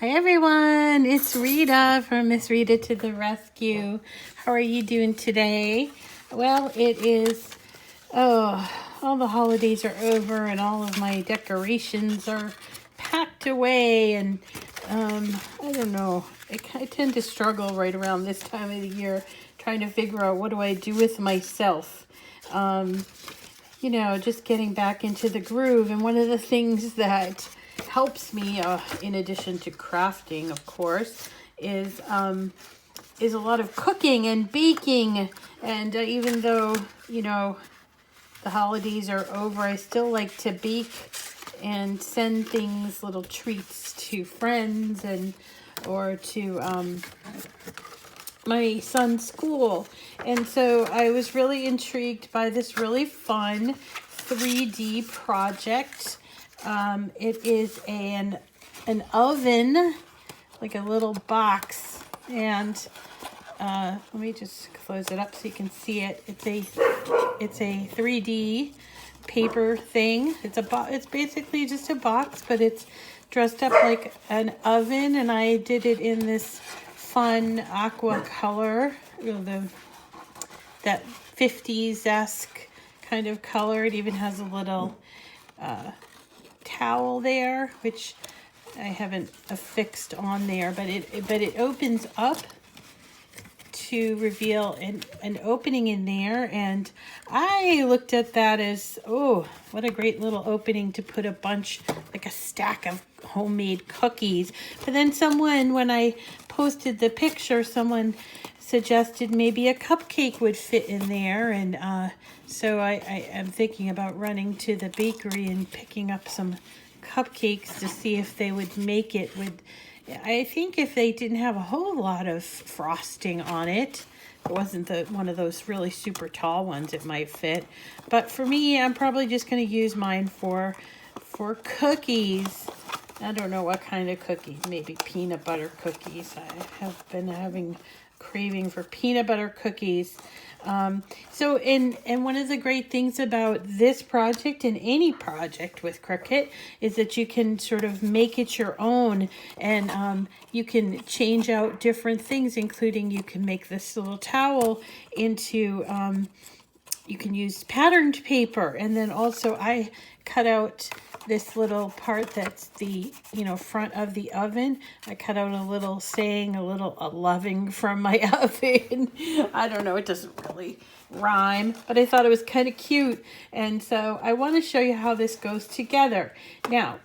Hi everyone, it's Rita from Miss Rita to the Rescue. How are you doing today? Well, it is, all the holidays are over and all of my decorations are packed away and I don't know, I tend to struggle right around this time of the year trying to figure out what do I do with myself. Just getting back into the groove. And one of the things that helps me, in addition to crafting, of course, is a lot of cooking and baking. And even though, the holidays are over, I still like to bake and send things, little treats to friends or to my son's school. And so I was really intrigued by this really fun 3D project. It is an oven, like a little box, and let me just close it up so you can see it. It's a 3D paper thing. It's basically just a box, but it's dressed up like an oven, and I did it in this fun aqua color, that 50s-esque kind of color. It even has a little towel there, which I haven't affixed on there, but it opens up to reveal an opening in there, and I looked at that as, oh, what a great little opening to put like a stack of homemade cookies. But then when I posted the picture, someone suggested maybe a cupcake would fit in there, and so I am thinking about running to the bakery and picking up some cupcakes to see if they would make it with. I think if they didn't have a whole lot of frosting on it, it wasn't one of those really super tall ones, it might fit. But for me, I'm probably just going to use mine for cookies. I don't know what kind of cookies. Maybe peanut butter cookies. I have been craving for peanut butter cookies. And one of the great things about this project and any project with Cricut is that you can sort of make it your own, and you can change out different things, including you can make this little towel into, you can use patterned paper. And then also I cut out this little part that's the front of the oven. I cut out a little saying a loving from my oven. I don't know, it doesn't really rhyme, but I thought it was kind of cute, and so I want to show you how this goes together. Now,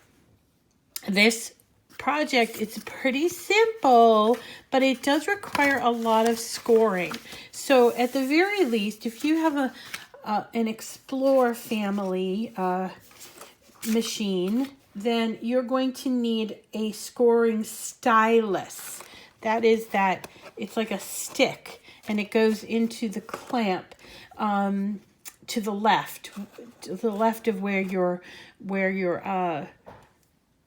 this project, it's pretty simple, but it does require a lot of scoring. So at the very least, if you have an Explore family machine, then you're going to need a scoring stylus. It's like a stick, and it goes into the clamp to the left of where your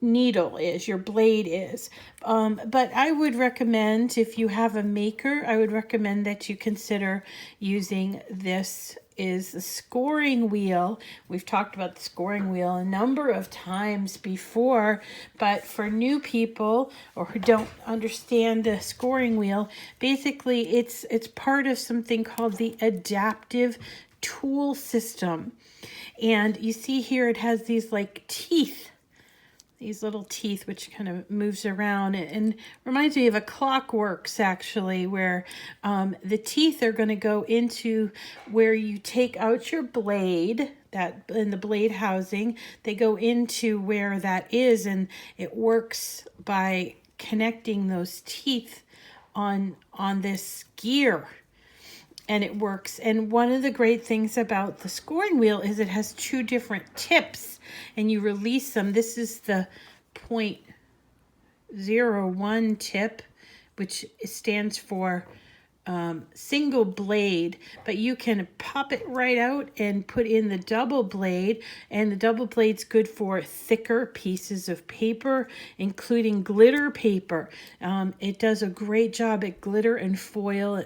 needle is, your blade is. But I would recommend, if you have a maker, I would recommend that you consider using this is the scoring wheel. We've talked about the scoring wheel a number of times before, but for new people or who don't understand the scoring wheel, basically it's part of something called the adaptive tool system. And you see here it has these like teeth, these little teeth, which kind of moves around and reminds me of a Clockworks, actually, where the teeth are going to go into where you take out your blade, that in the blade housing, they go into where that is, and it works by connecting those teeth on this gear. And it works. And one of the great things about the scoring wheel is it has two different tips, and you release them. This is the 0.01 tip, which stands for single blade, but you can pop it right out and put in the double blade, and the double blade's good for thicker pieces of paper, including glitter paper. It does a great job at glitter and foil,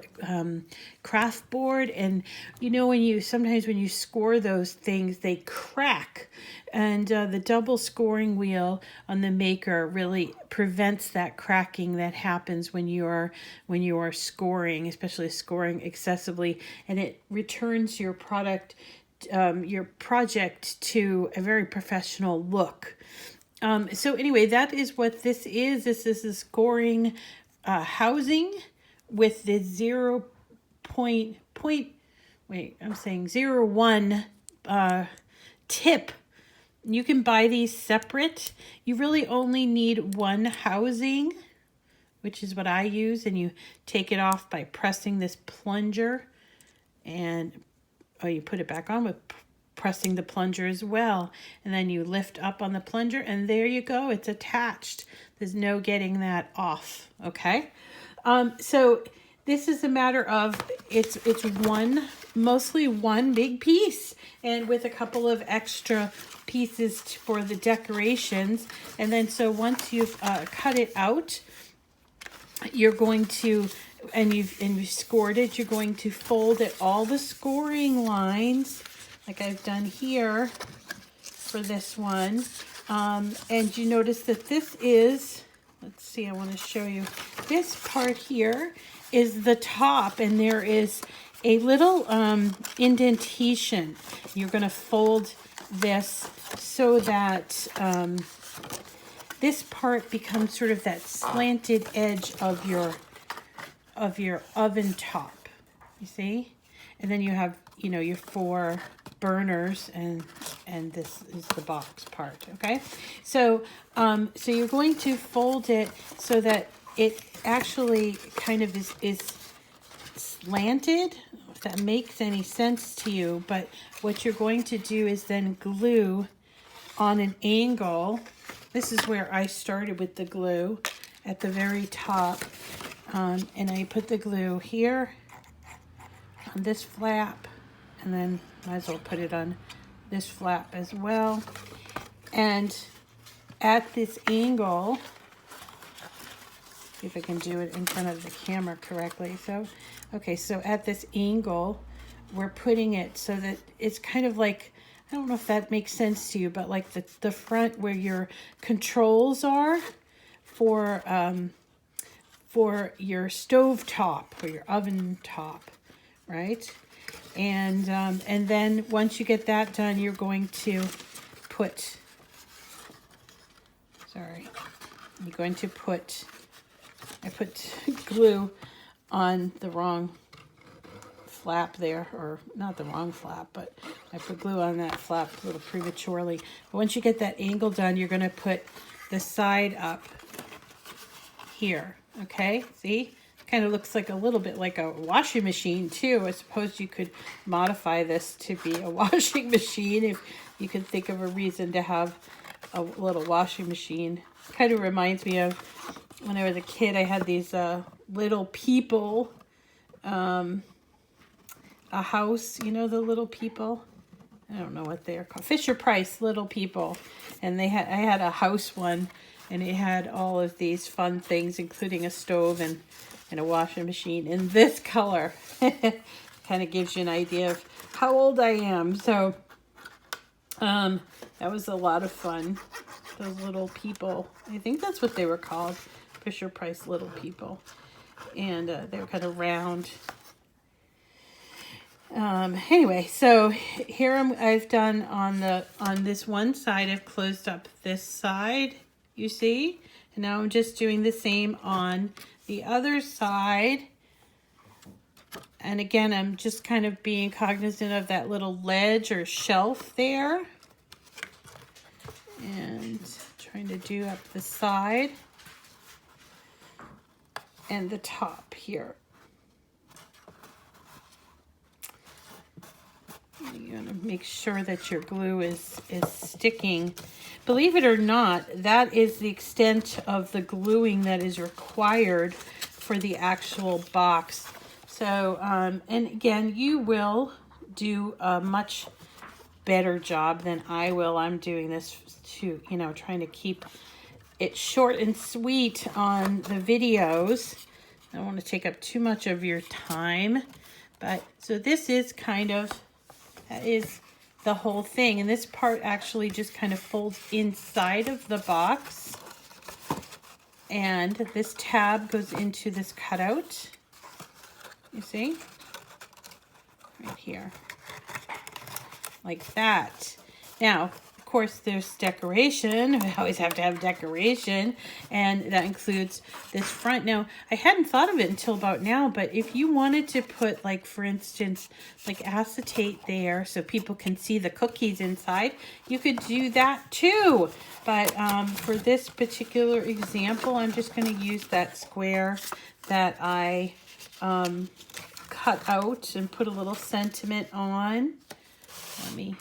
craft board, and you know, sometimes when you score those things, they crack, and the double scoring wheel on the Maker really prevents that cracking that happens when you are scoring, especially scoring excessively, and it returns your project to a very professional look. So anyway, that is what this is. This is a scoring housing with the 0.01 tip. You can buy these separate. You really only need one housing, which is what I use, and you take it off by pressing this plunger, and you put it back on with pressing the plunger as well, and then you lift up on the plunger, and there you go, it's attached. There's no getting that off. Okay, so this is a matter of it's mostly one big piece, and with a couple of extra pieces for the decorations. And then so once you've cut it out, you're going to, and you've scored it, you're going to fold it all the scoring lines like I've done here for this one. And you notice that this is, let's see, I want to show you, this part here is the top, and there is a little indentation. You're going to fold this so that this part becomes sort of that slanted edge of your oven top, you see? And then you have, you know, your 4 burners, and this is the box part. Okay, so so you're going to fold it so that it actually kind of is slanted, if that makes any sense to you. But what you're going to do is then glue on an angle. This is where I started with the glue, at the very top, and I put the glue here on this flap, and then might as well put it on this flap as well. And at this angle, see if I can do it in front of the camera correctly. So, okay, so at this angle, we're putting it so that it's kind of like, I don't know if that makes sense to you, but like the front where your controls are for your stove top or your oven top, right? And then once you get that done, you're going to put, I put glue on the wrong flap there, or not the wrong flap, but I put glue on that flap a little prematurely. But once you get that angle done, you're going to put the side up here. Okay, see? Kind of looks like a little bit like a washing machine too. I suppose you could modify this to be a washing machine if you could think of a reason to have a little washing machine. Kind of reminds me of when I was a kid. I had these little people, a house, you know, the little people. I don't know what they're called. Fisher Price little people. And I had a house one, and it had all of these fun things, including a stove and a washing machine in this color. Kind of gives you an idea of how old I am. So that was a lot of fun. Those little people, I think that's what they were called, Fisher Price little people. And they were kind of round. Anyway, so here I've done on this one side, I've closed up this side, you see? And now I'm just doing the same on the other side. And again, I'm just kind of being cognizant of that little ledge or shelf there. And trying to do up the side and the top here. You're going to make sure that your glue is sticking. Believe it or not, that is the extent of the gluing that is required for the actual box. So, and again, you will do a much better job than I will. I'm doing this to, you know, trying to keep it short and sweet on the videos. I don't want to take up too much of your time, but so this is kind of, that is the whole thing. And this part actually just kind of folds inside of the box. And this tab goes into this cutout. You see? Right here. Like that. Now, of course, there's decoration. I always have to have decoration. And that includes this front. Now, I hadn't thought of it until about now, but if you wanted to put, like, for instance, like acetate there so people can see the cookies inside, you could do that too. But for this particular example, I'm just going to use that square that I cut out and put a little sentiment on. Let me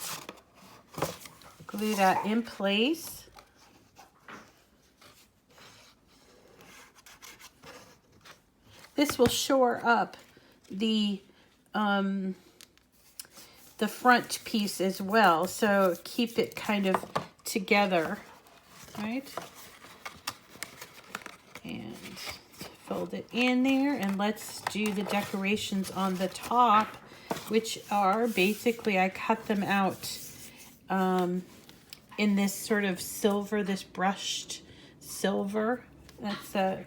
glue that in place. This will shore up the front piece as well, so keep it kind of together, right? And fold it in there, and let's do the decorations on the top, which are basically, I cut them out in this sort of silver, this brushed silver. That's a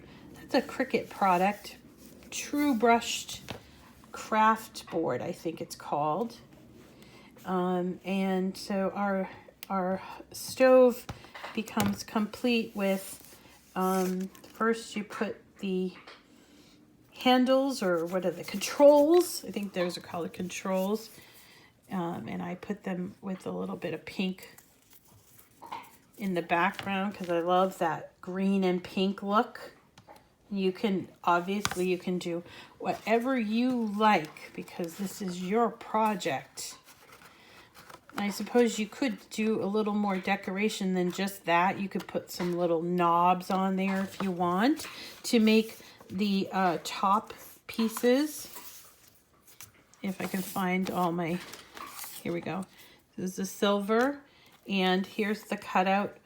Cricut product, True Brushed Craft Board, I think it's called. And so our stove becomes complete with, first you put the handles, or what are the controls? I think those are called the controls. And I put them with a little bit of pink in the background because I love that green and pink look. You can, obviously, you can do whatever you like because this is your project. I suppose you could do a little more decoration than just that. You could put some little knobs on there if you want to make the top pieces. If I can find all my, here we go. This is the silver, and here's the cutout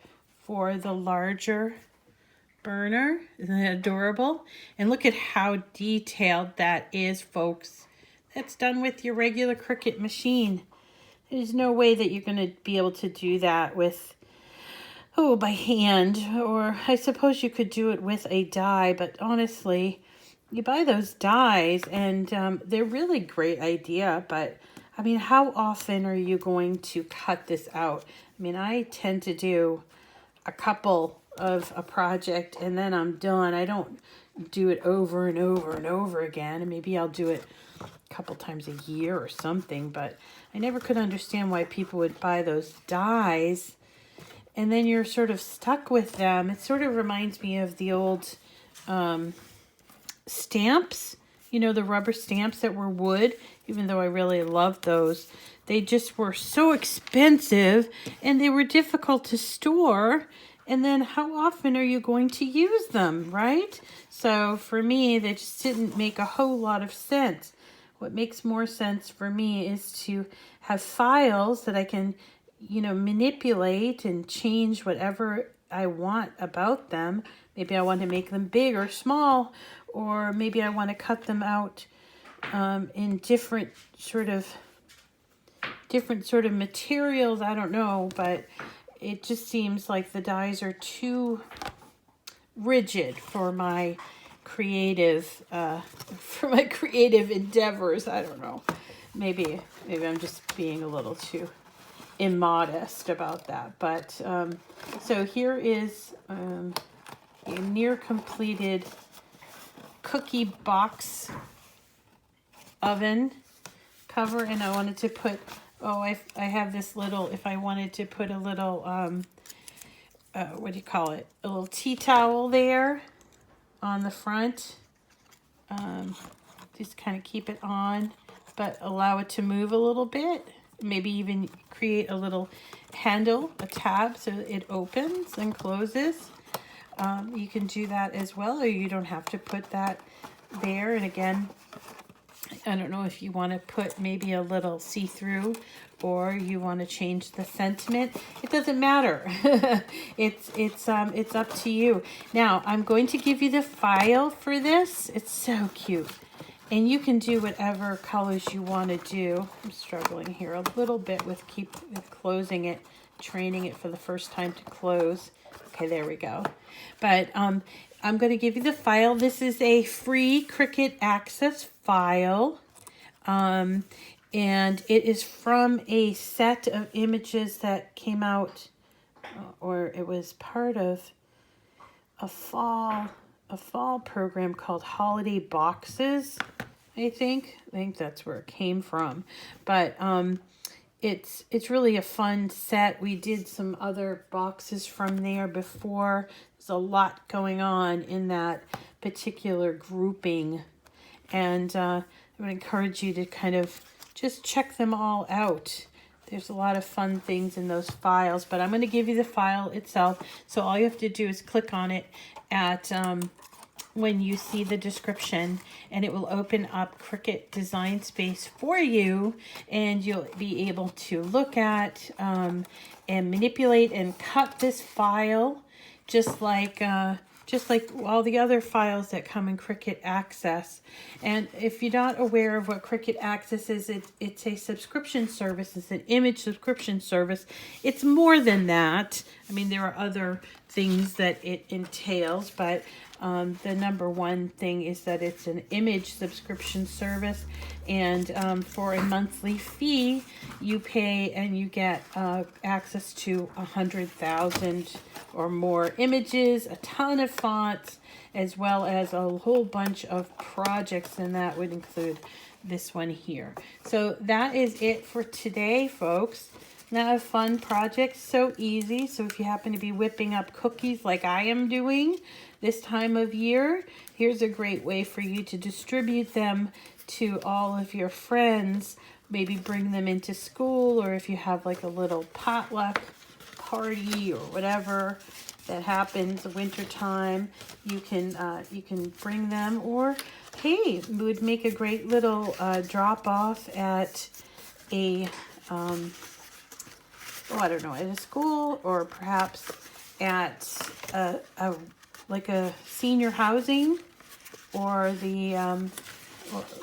for the larger burner. Isn't that adorable? And look at how detailed that is, folks. That's done with your regular Cricut machine. There's no way that you're going to be able to do that with, by hand. Or I suppose you could do it with a die, but honestly, you buy those dies and they're really great idea, but I mean, how often are you going to cut this out? I mean, I tend to do a couple of a project and then I'm done. I don't do it over and over and over again. And maybe I'll do it a couple times a year or something, but I never could understand why people would buy those dies and then you're sort of stuck with them. It sort of reminds me of the old stamps, you know, the rubber stamps that were wood, even though I really loved those. They just were so expensive and they were difficult to store. And then how often are you going to use them, right? So for me, they just didn't make a whole lot of sense. What makes more sense for me is to have files that I can, you know, manipulate and change whatever I want about them. Maybe I want to make them big or small, or maybe I want to cut them out in different sort of materials. I don't know, but it just seems like the dies are too rigid for my creative endeavors. I don't know. Maybe I'm just being a little too immodest about that. But so here is a near completed cookie box oven cover, and I wanted to put, I have this little, if I wanted to put a little what do you call it, a little tea towel there on the front, just kind of keep it on but allow it to move a little bit, maybe even create a little handle, a tab, so it opens and closes. You can do that as well, or you don't have to put that there. And again, I don't know if you want to put maybe a little see-through or you want to change the sentiment. It doesn't matter. It's up to you. Now, I'm going to give you the file for this. It's so cute. And you can do whatever colors you want to do. I'm struggling here a little bit with closing it, training it for the first time to close. Okay, there we go. But I'm going to give you the file. This is a free Cricut Access file. And it is from a set of images that came out, or it was part of a fall program called Holiday Boxes, I think that's where it came from. But it's really a fun set. We did some other boxes from there before. There's a lot going on in that particular grouping, and I would encourage you to kind of just check them all out. There's a lot of fun things in those files, but I'm going to give you the file itself. So all you have to do is click on it at when you see the description, and it will open up Cricut Design Space for you, and you'll be able to look at and manipulate and cut this file just like all the other files that come in Cricut Access. And if you're not aware of what Cricut Access is, it's a subscription service. It's an image subscription service. It's more than that. I mean, there are other things that it entails, but the number one thing is that it's an image subscription service, and for a monthly fee, you pay and you get access to 100,000 or more images, a ton of fonts, as well as a whole bunch of projects, and that would include this one here. So that is it for today, folks. Not a fun project, so easy. So if you happen to be whipping up cookies like I am doing this time of year, here's a great way for you to distribute them to all of your friends. Maybe bring them into school, or if you have like a little potluck party or whatever that happens winter time, you can bring them. Or hey, it would make a great little drop off at a I don't know, at a school, or perhaps at like a senior housing, or the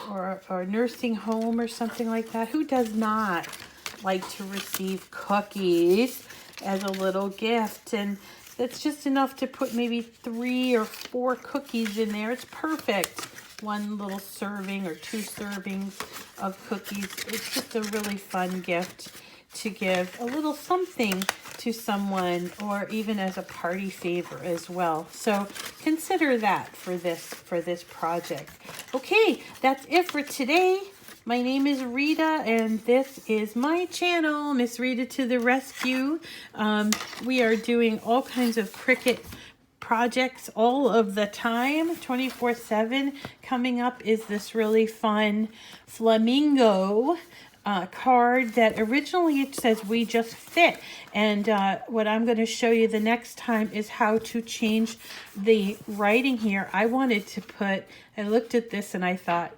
or nursing home or something like that. Who does not like to receive cookies as a little gift? And that's just enough to put maybe 3 or 4 cookies in there. It's perfect. 1 little serving or 2 servings of cookies. It's just a really fun gift to give a little something to someone, or even as a party favor as well. So consider that for this project. Okay, that's it for today. My name is Rita, and this is my channel, Miss Rita to the Rescue. We are doing all kinds of Cricut projects all of the time, 24/7. Coming up is this really fun flamingo card that originally it says "We Just Fit," and what I'm going to show you the next time is how to change the writing here. I wanted to put, I looked at this and I thought,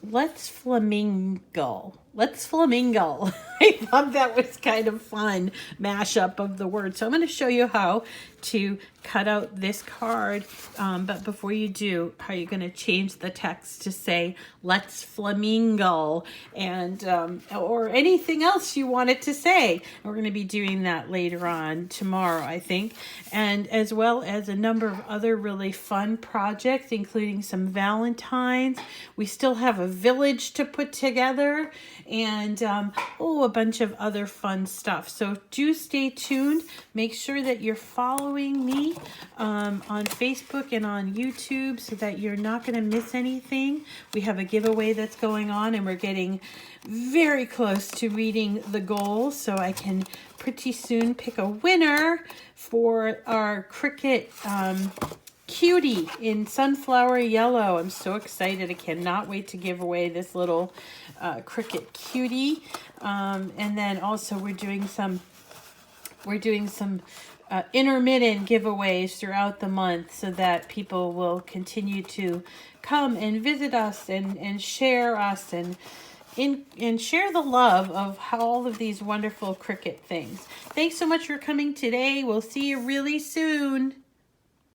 let's flamingo. Let's flamingo. I thought that was kind of fun mashup of the words. So I'm going to show you how to cut out this card. But before you do, how you're going to change the text to say, let's flamingo, and or anything else you want it to say. We're going to be doing that later on tomorrow, I think. And as well as a number of other really fun projects, including some Valentines. We still have a village to put together, and a bunch of other fun stuff. So do stay tuned. Make sure that you're following me on Facebook and on YouTube so that you're not going to miss anything. We have a giveaway that's going on, and we're getting very close to reading the goals, so I can pretty soon pick a winner for our Cricut cutie in sunflower yellow. I'm so excited. I cannot wait to give away this little Cricut cutie. And then also we're doing some intermittent giveaways throughout the month so that people will continue to come and visit us and share us and share the love of all of these wonderful Cricut things. Thanks so much for coming today. We'll see you really soon.